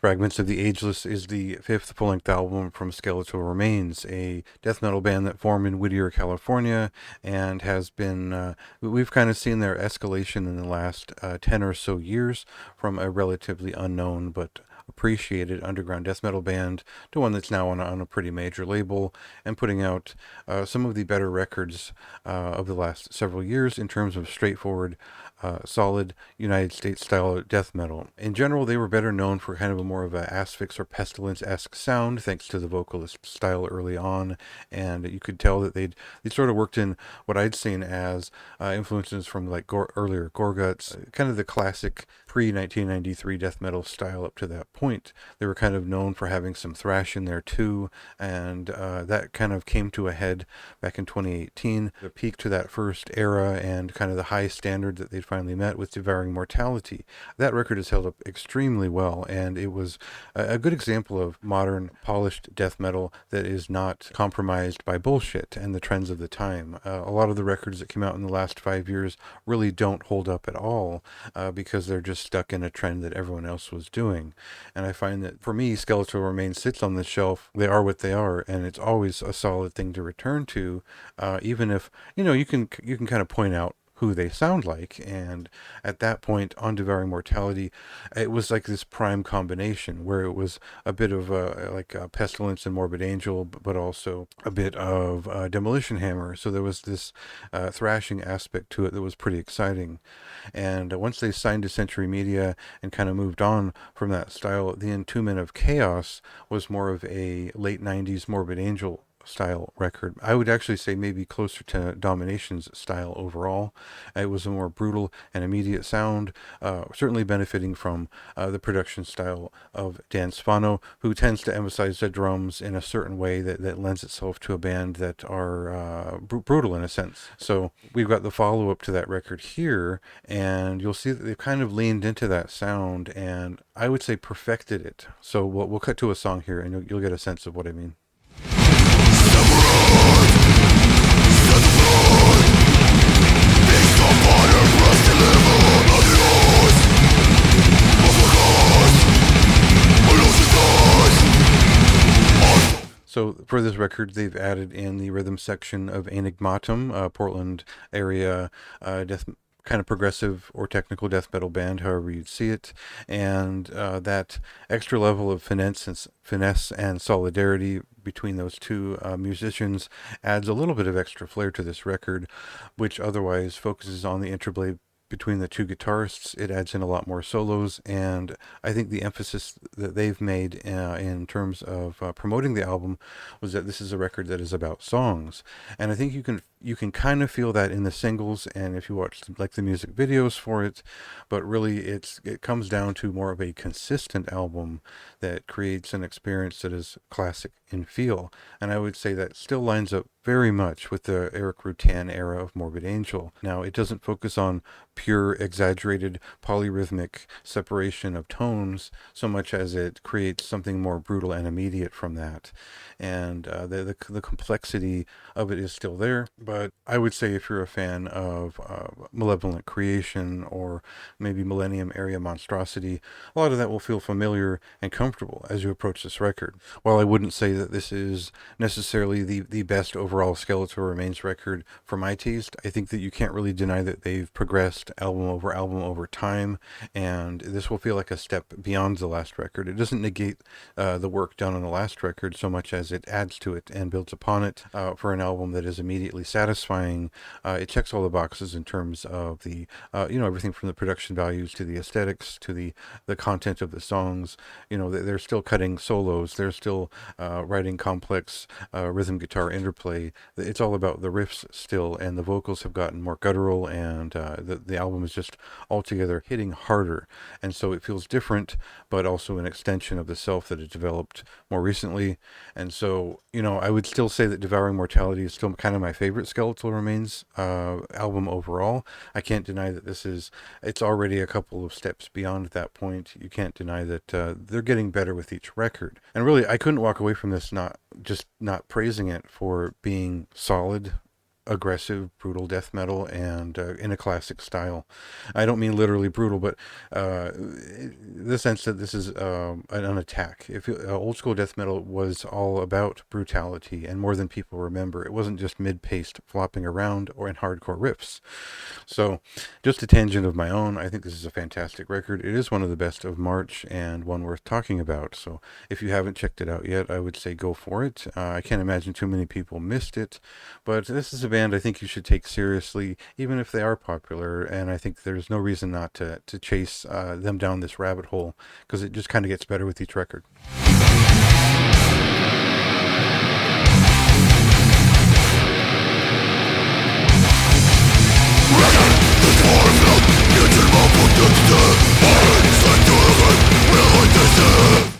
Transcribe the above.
Fragments of the Ageless is the fifth full-length album from Skeletal Remains, a death metal band that formed in Whittier, California, and has been, we've kind of seen their escalation in the last 10 or so years from a relatively unknown but appreciated underground death metal band to one that's now on a pretty major label and putting out some of the better records of the last several years in terms of straightforward, solid United States style death metal. In general, they were better known for kind of a more of a asphyx or pestilence-esque sound, thanks to the vocalist style early on, and you could tell that they sort of worked in what I'd seen as influences from like earlier Gorguts, kind of the classic pre-1993 death metal style up to that point. They were kind of known for having some thrash in there too, and that kind of came to a head back in 2018, the peak to that first era and kind of the high standard that they'd finally met with Devouring Mortality. That record has held up extremely well, and it was a good example of modern, polished death metal that is not compromised by bullshit and the trends of the time. A lot of the records that came out in the last 5 years really don't hold up at all because they're just stuck in a trend that everyone else was doing. And I find that for me, Skeletal Remains sits on the shelf. They are what they are, and it's always a solid thing to return to, even if you can kind of point out who they sound like. And at that point on Devouring Mortality, it was like this prime combination where it was a bit of like Pestilence and Morbid Angel, but also a bit of Demolition Hammer. So there was this thrashing aspect to it that was pretty exciting. And once they signed to Century Media and kind of moved on from that style, the Entombment of Chaos was more of a late 90s Morbid Angel style record. I would actually say maybe closer to Domination's style overall. It was a more brutal and immediate sound, certainly benefiting from the production style of Dan Spano, who tends to emphasize the drums in a certain way that lends itself to a band that are brutal in a sense. So we've got the follow-up to that record here, and you'll see that they've kind of leaned into that sound, and I would say perfected it. So we'll cut to a song here, and you'll get a sense of what I mean. So for this record, they've added in the rhythm section of Enigmatum, Portland area death kind of progressive or technical death metal band, however you'd see it, and that extra level of finesse and solidarity between those two musicians adds a little bit of extra flair to this record, which otherwise focuses on the interplay between the two guitarists. It adds in a lot more solos, and I think the emphasis that they've made in terms of promoting the album was that this is a record that is about songs, and I think you can kind of feel that in the singles and if you watch like the music videos for it, but really it comes down to more of a consistent album that creates an experience that is classic in feel, and I would say that still lines up very much with the Eric Rutan era of Morbid Angel. Now, it doesn't focus on pure, exaggerated, polyrhythmic separation of tones so much as it creates something more brutal and immediate from that. And the complexity of it is still there, but I would say if you're a fan of Malevolent Creation or maybe Millennium Area Monstrosity, a lot of that will feel familiar and comfortable as you approach this record. While I wouldn't say that this is necessarily the best overall Skeletal Remains record for my taste, I think that you can't really deny that they've progressed album over time, and this will feel like a step beyond the last record. It doesn't negate the work done on the last record so much as it adds to it and builds upon it for an album that is immediately satisfying. It checks all the boxes in terms of the everything from the production values to the aesthetics to the content of the songs. They're still cutting solos, they're still writing complex rhythm guitar interplay. It's all about the riffs still, and the vocals have gotten more guttural, and the album is just altogether hitting harder, and so it feels different but also an extension of the self that it developed more recently. And so I would still say that Devouring Mortality is still kind of my favorite Skeletal Remains album overall. I can't deny that it's already a couple of steps beyond that point. You can't deny that they're getting better with each record, and really I couldn't walk away from this not praising it for being solid aggressive, brutal death metal, and in a classic style. I don't mean literally brutal, but the sense that this is an attack. If old school death metal was all about brutality, and more than people remember, it wasn't just mid-paced flopping around or in hardcore riffs. So, just a tangent of my own, I think this is a fantastic record. It is one of the best of March and one worth talking about. So, if you haven't checked it out yet, I would say go for it. I can't imagine too many people missed it, but this is a band I think you should take seriously, even if they are popular. And I think there's no reason not to chase them down this rabbit hole, because it just kind of gets better with each record. Future,